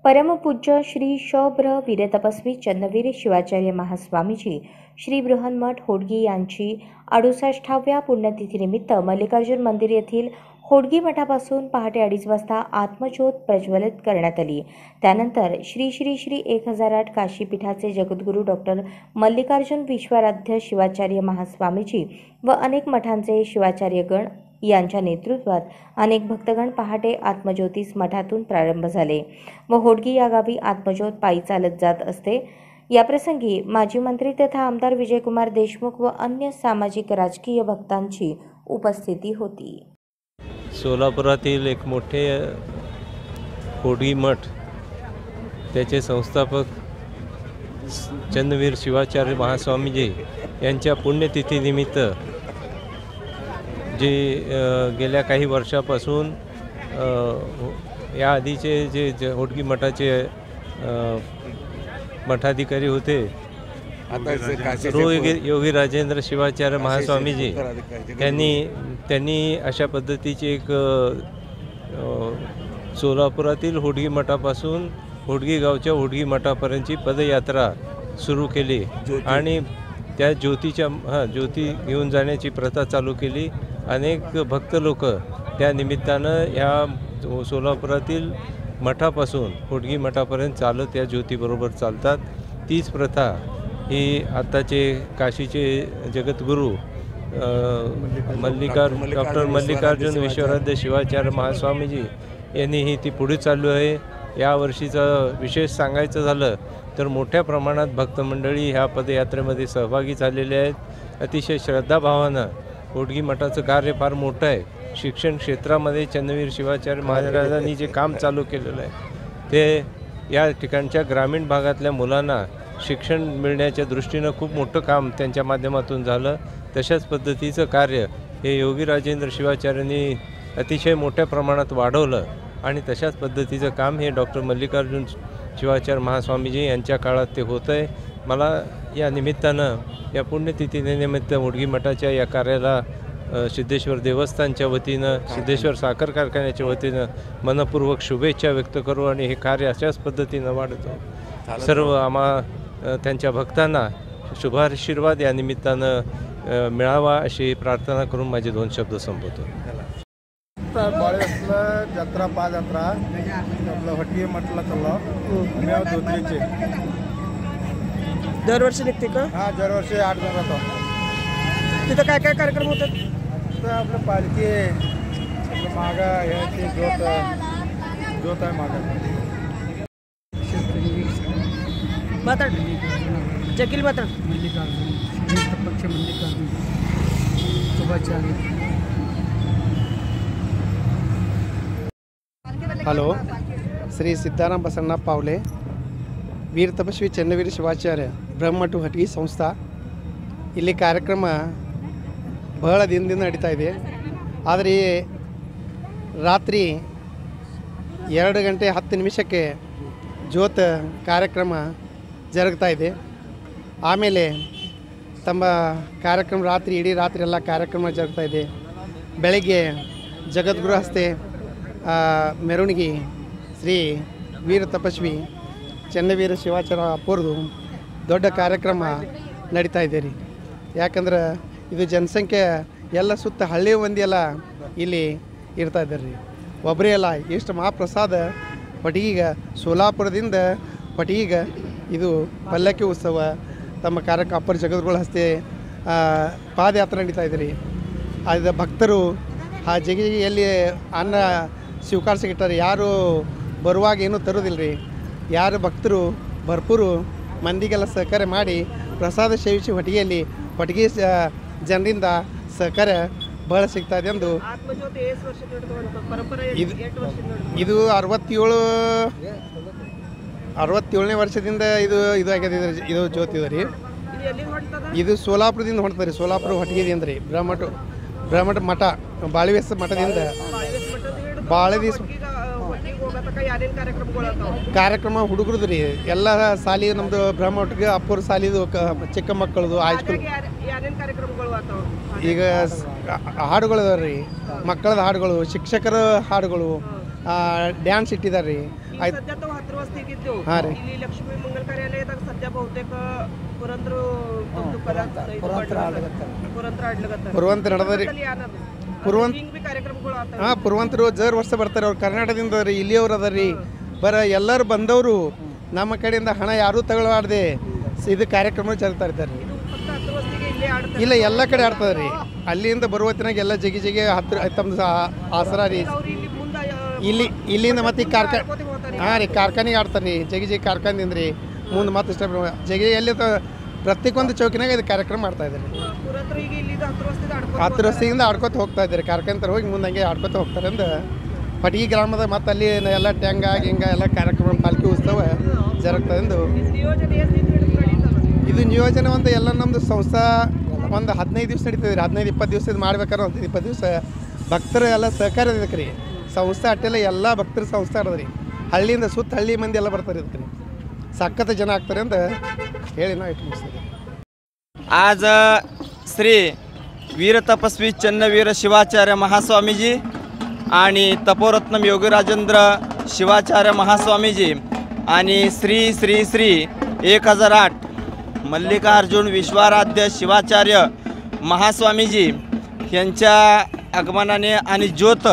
परमपूज्य श्री शब्र वीरतपस्वी चंद्रवीर शिवाचार्य महास्वामीजी श्री बृहन्मठ होडगी यांची 68व्या पुण्यतिथीनिमित्त मल्लिकार्जुन मंदिर येथील होडगी मठापासून पहाटे 2:30 वाजता आत्मज्योत प्रज्वलित करण्यात आली। त्यानंतर श्री श्री श्री 1008 काशीपीठाचे जगद्गुरू डॉक्टर मल्लिकार्जुन विश्वाराध्य शिवाचार्य महास्वामीजी व अनेक मठांचे शिवाचार्यगण यांच्या नेतृत्वात अनेक भक्तगण पहाटे आत्मज्योतीस मठातून प्रारंभ झाले व होडगी या गावी आत्मज्योत पायी चालत जात असते। याप्रसंगी माजी मंत्री तथा आमदार विजयकुमार देशमुख व अन्य सामाजिक राजकीय भक्तांची उपस्थिती होती। सोलापुरातील एक मोठे होडगी मठ त्याचे संस्थापक चंद्रवीर शिवाचार्य महास्वामीजी यांच्या पुण्यतिथीनिमित्त जे गेल्या काही वर्षापासून या आधीचे जे होडगी मठाचे मठाधिकारी होते योगी राजेंद्र शिवाचार्य महास्वामीजी त्यांनी अशा पद्धतीची एक सोलापुरातील होडगी मठापासून होडगी गावच्या होडगी मठापर्यंतची पदयात्रा सुरू केली आणि त्या ज्योती घेऊन जाण्याची प्रथा चालू केली। अनेक भक्त लोक त्या निमित्तानं ह्या सोलापुरातील मठापासून होडगी मठापर्यंत चालत या ज्योतीबरोबर चालतात। तीच प्रथा ही आताचे काशीचे जगद्गुरू डॉक्टर मल्लिकार्जुन विश्वाराध्य शिवाचार्य महास्वामीजी यांनीही ती पुढे चालू आहे। या वर्षीचं विशेष सांगायचं झालं तर मोठ्या प्रमाणात भक्तमंडळी ह्या पदयात्रेमध्ये सहभागी झालेले आहेत। अतिशय श्रद्धाभावानं होडगी मठाचं कार्य फार मोठं आहे। शिक्षण क्षेत्रामध्ये चंद्रवीर शिवाचार्य महाराजांनी जे काम चालू केलेलं आहे ते या ठिकाणच्या ग्रामीण भागातल्या मुलांना शिक्षण मिळण्याच्या दृष्टीनं खूप मोठं काम त्यांच्या माध्यमातून झालं। तशाच पद्धतीचं कार्य हे योगी राजेंद्र शिवाचार्यांनी अतिशय मोठ्या प्रमाणात वाढवलं आणि तशाच पद्धतीचं काम हे डॉक्टर मल्लिकार्जुन शिवाचार्य महास्वामीजी यांच्या काळात ते होतं आहे। मला या निमित्तानं या पुण्यतिथीनिमित्त होडगी मठाच्या या कार्याला सिद्धेश्वर देवस्थानच्या वतीनं सिद्धेश्वर साखर कारखान्याच्या वतीनं मनपूर्वक शुभेच्छा व्यक्त करू आणि हे कार्य अशाच पद्धतीनं वाढतो। सर्व त्यांच्या भक्तांना शुभाशीर्वाद या निमित्तानं मिळावा अशी प्रार्थना करून माझे 2 शब्द संपवतो। जत्रा पादयात्रा आपलं होडगी मठला चाललो धोत्रीचे दरवर्षी निघते का? हां, दरवर्षी 8 जण राहतो। तिथं काय काय कार्यक्रम होतात? तिथं आपलं पालखी मागा ह्याची ज्योत आहे मागा माताड जकील माताड हॅलो, श्री सिद्धाराम बसण्ಣ पावले ವೀರ ತಪಸ್ವಿ ಚನ್ನವೀರ ಶಿವಾಚಾರ್ಯ ಬ್ರಹ್ಮಮಠ ಹಟ್ಗಿ ಸಂಸ್ಥಾ ಇಲ್ಲಿ ಕಾರ್ಯಕ್ರಮ ಬಹಳ ದಿನದಿಂದ ನಡೀತಾ ಇದೆ। ಆದರೆ ರಾತ್ರಿ 2 ಗಂಟೆ 10 ನಿಮಿಷಕ್ಕೆ ಜ್ಯೋತ ಕಾರ್ಯಕ್ರಮ ಜರುಗ್ತಾ ಇದೆ। ಆಮೇಲೆ ತಮ್ಮ ಕಾರ್ಯಕ್ರಮ ರಾತ್ರಿ ಇಡೀ ರಾತ್ರಿ ಎಲ್ಲ ಕಾರ್ಯಕ್ರಮ ಜರುಗ್ತಾ ಇದೆ। ಬೆಳಗ್ಗೆ ಜಗದ್ಗುರು ಹಸ್ತೆ ಮೆರವಣಿಗೆ ಶ್ರೀ ವೀರ ತಪಸ್ವಿ ಚನ್ನವೀರ ಶಿವಾಚಾರ್ಯ ಅಪ್ಪರದು ದೊಡ್ಡ ಕಾರ್ಯಕ್ರಮ ನಡೀತಾ ಇದೆ ರೀ। ಯಾಕಂದ್ರೆ ಇದು ಜನಸಂಖ್ಯೆ ಎಲ್ಲ ಸುತ್ತ ಹಳ್ಳಿ ಮಂದಿ ಎಲ್ಲ ಇಲ್ಲಿ ಇರ್ತಾ ಇದ್ದಾರೆ ರೀ। ಒಬ್ಬರೇ ಅಲ್ಲ, ಎಷ್ಟು ಮಹಾಪ್ರಸಾದ ಪಟೀಗ ಸೋಲಾಪುರದಿಂದ ಪಟೀಗ ಇದು ಪಲ್ಲಕ್ಕಿ ಉತ್ಸವ ತಮ್ಮ ಕಾರ್ಯಕ್ರಮ ಅಪ್ಪರ ಜಗದ್ಗುರು ಹಸ್ತೆ ಪಾದಯಾತ್ರೆ ನಡೀತಾ ಇದೆ ರೀ। ಅದು ಭಕ್ತರು ಆ ಜಗಿಯಲ್ಲಿ ಅನ್ನ ಸ್ವೀಕರಿಸಿಗಿಟ್ಟಾರೆ, ಯಾರು ಬರುವಾಗ ಏನೂ ತರೋದಿಲ್ಲ ರೀ। ಯಾರು ಭಕ್ತರು ಭರ್ಪೂರು ಮಂದಿಗೆಲ್ಲ ಸಹಕಾರ ಮಾಡಿ ಪ್ರಸಾದ ಸೇವಿಸಿ ಹೊಟ್ಟಿಗೆಯಲ್ಲಿ ಜನರಿಂದ ಸಹಕಾರ ಬಹಳ ಸಿಗ್ತಾ ಇದೆ ಎಂದು ಇದು 67ನೇ ವರ್ಷದಿಂದ ಇದು ಆಗಿದೆ ಇದು ಜ್ಯೋತಿ ಇದೆ ರೀ। ಇದು ಸೋಲಾಪುರದಿಂದ ಹೊಂಟ್ತಾರೆ ರೀ, ಸೋಲಾಪುರ ಹೊಟ್ಟಿಗೆದಿಂದ ರೀ ಬ್ರಹ್ಮಮಠ ಮಠ ಬಾಳಿವೇಸ ಮಠದಿಂದ ಬಾಳದೀಸ್ ಕಾರ್ಯಕ್ರಮ ಹುಡುಗರದು ರೀ। ಎಲ್ಲ ಸಾಲಿ ನಮ್ಮದು ಬ್ರಹ್ಮಮಠಕ್ಕೆ ಅಪ್ಪರ ಸಾಲಿದು ಚಿಕ್ಕ ಮಕ್ಕಳದು ಹೈಸ್ಕೂಲ್ ಈಗ ಹಾಡುಗಳು ಅದಾವೆ ರೀ, ಮಕ್ಕಳದ ಹಾಡುಗಳು, ಶಿಕ್ಷಕರ ಹಾಡುಗಳು, ಡ್ಯಾನ್ಸ್ ಇಟ್ಟಿದ್ದಾರೆ ರೀ। आहेत. सध्या तो हातरवा स्थितीत देऊ हां रे. दिल्ली लक्ष्मी मंगल कार्यालय तर सध्या बहुतेक पुरंत्र ಪುರವಂತ ನಡೆದ್ರಿ ಪುರವಂತ ಕಾರ್ಯಕ್ರಮಗಳು ಹಾಂ ಪುರವಂತರು ಜರ್ ವರ್ಷ ಬರ್ತಾರೆ ಅವ್ರು ಕರ್ನಾಟಕದಿಂದ ರೀ ಇಲ್ಲಿಯವ್ರು ಅದ ರೀ ಎಲ್ಲರೂ ಬಂದವರು ನಮ್ಮ ಕಡೆಯಿಂದ ಹಣ ಯಾರೂ ತಗೊಳ್ಳಾರ್ದೆ ಇದು ಕಾರ್ಯಕ್ರಮ ಚಲ್ತಾ ಇರ್ತಾರೆ ರೀ. ಇಲ್ಲ ಎಲ್ಲ ಕಡೆ ಆಡ್ತದೆ ರೀ. ಅಲ್ಲಿಂದ ಬರುವ ಹೊತ್ತಿನಾಗ ಎಲ್ಲ ಜಗಿ ಹತ್ರ ತಮ್ಮ ಆಸರ ರೀ. ಇಲ್ಲಿಂದ ಮತ್ತೆ ಹಾಂ ರೀ ಕಾರ್ಖಾನೆಗೆ ಆಡ್ತಾರೆ ರೀ. ಜಗಿ ಕಾರ್ಖಾನೆಯಿಂದ ರೀ ಮುಂದೆ ಮತ್ತೆ ಇಷ್ಟ ಜಗಿ ಎಲ್ಲಿ ಪ್ರತ್ಯೇಕೊಂದು ಚೌಕಿನಾಗ ಇದು ಕಾರ್ಯಕ್ರಮ ಮಾಡ್ತಾ ಇದ್ದಾರೆ. 10 ವರ್ಷದಿಂದ ಆಡ್ಕೊತ ಹೋಗ್ತಾ ಇದ್ದಾರೆ. ಕಾರ್ಖಾನೆ ಹೋಗಿ ಮುಂದೆ ಹಂಗೆ ಆಡ್ಕೊತ ಹೋಗ್ತಾರೆ ಅಂದ ಪಟಗಿ ಗ್ರಾಮದ ಮತ್ತು ಅಲ್ಲಿ ಎಲ್ಲ ಟ್ಯಾಂಗ ಹಿಂಗ ಎಲ್ಲ ಕಾರ್ಯಕ್ರಮ ಪಾಲ್ಕಿ ಉತ್ಸವ ಜರುಗ್ತದೆ ಎಂದು ಇದು ನಿಯೋಜನೆ ಒಂದು ಎಲ್ಲ ನಮ್ಮದು ಸಂಸ್ಥಾ ಒಂದು 15 ದಿವಸ ನಡೀತದೆ ರೀ. 15-20 ದಿವಸ ಮಾಡ್ಬೇಕಾದ್ರೆ ಒಂದು 20 ದಿವಸ ಭಕ್ತರು ಎಲ್ಲ ಸಹಕಾರ ಇದಕ್ಕೆ ರೀ. ಸಂಸ್ಥೆ ಅಟ್ಟೆಲ್ಲ ಎಲ್ಲ ಭಕ್ತರ ಸಂಸ್ಥೆ ಅದ ರೀ. ಹಳ್ಳಿಯಿಂದ ಸುತ್ತ ಹಳ್ಳಿ ಮಂದಿ ಎಲ್ಲ ಬರ್ತಾರೆ ಇದಕ್ಕೆ ರೀ. ಸಖತ್ ಜನ ಆಗ್ತಾರೆ ಅಂತ ಹೇಳಿ ನಾವು ಇಟ್ಟು ಮುಗಿಸ್ತೀವಿ. आज श्री वीर तपस्वी चन्नवीर शिवाचार्य महास्वामीजी आणि तपोरत्नम योगीराजेंद्र शिवाचार्य महास्वामीजी आणि श्री श्री श्री 1008 मल्लिकार्जुन विश्वाराध्य शिवाचार्य महास्वामीजी यांच्या आगमनाने आणि ज्योत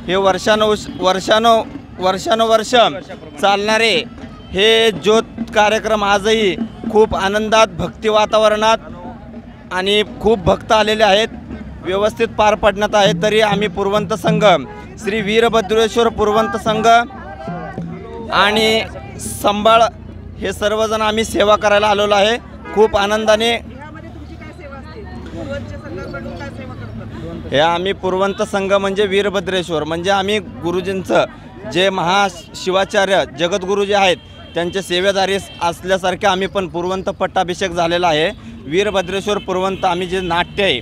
हे वर्षानुवर्ष चालणारे हे ज्योत कार्यक्रम आजही खूप आनंदात भक्ती वातावरणात आणि खूप भक्त आलेले आहेत. व्यवस्थित पार पडण्यात आहे. तरी आम्ही पुरवंत संघ श्री वीरभद्रेश्वर पुरवंत संघ आणि संभाळ हे सर्वजण आम्ही सेवा करायला आलेलो आहे. खूप आनंदाने हे आम्ही पुरवंत संघ म्हणजे वीरभद्रेश्वर म्हणजे आम्ही गुरुजींचं जे महाशिवाचार्य जगद्गुरू जे आहेत त्यांचे सेवेदारी असल्यासारखे आम्ही पण पुरवंत पट्टाभिषेक झालेला आहे. वीरभद्रेश्वर पुरवंत आम्ही जे नाट्य आहे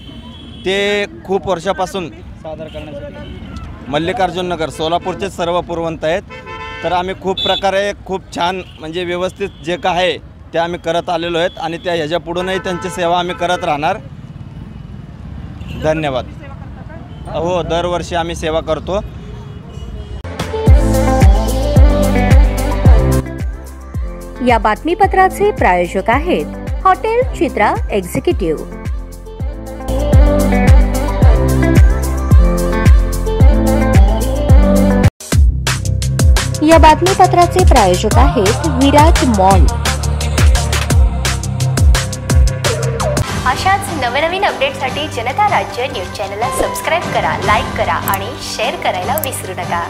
ते खूप वर्षापासून सादर करण्यासाठी मल्लिकार्जुन नगर सोलापूरचे सर्व पुरवंत आहेत. तर आम्ही खूप प्रकारे खूप छान म्हणजे व्यवस्थित जे काय आहे ते आम्ही करत आलेलो आहेत आणि त्या ह्याच्या पुढूनही त्यांची सेवा आम्ही करत राहणार. धन्यवाद. हो दरवर्षी आम्ही सेवा करतो. या बातमीपत्राचे प्रायोजक आहेत हॉटेल चित्रा एक्झिक्युटिव्ह. या बातमीपत्राचे प्रायोजक आहेत विराज मॉल. अशाच नवनवीन अपडेटसाठी जनता राज्य न्यूज चॅनलला सबस्क्राईब करा, लाईक करा आणि शेअर करायला विसरू नका.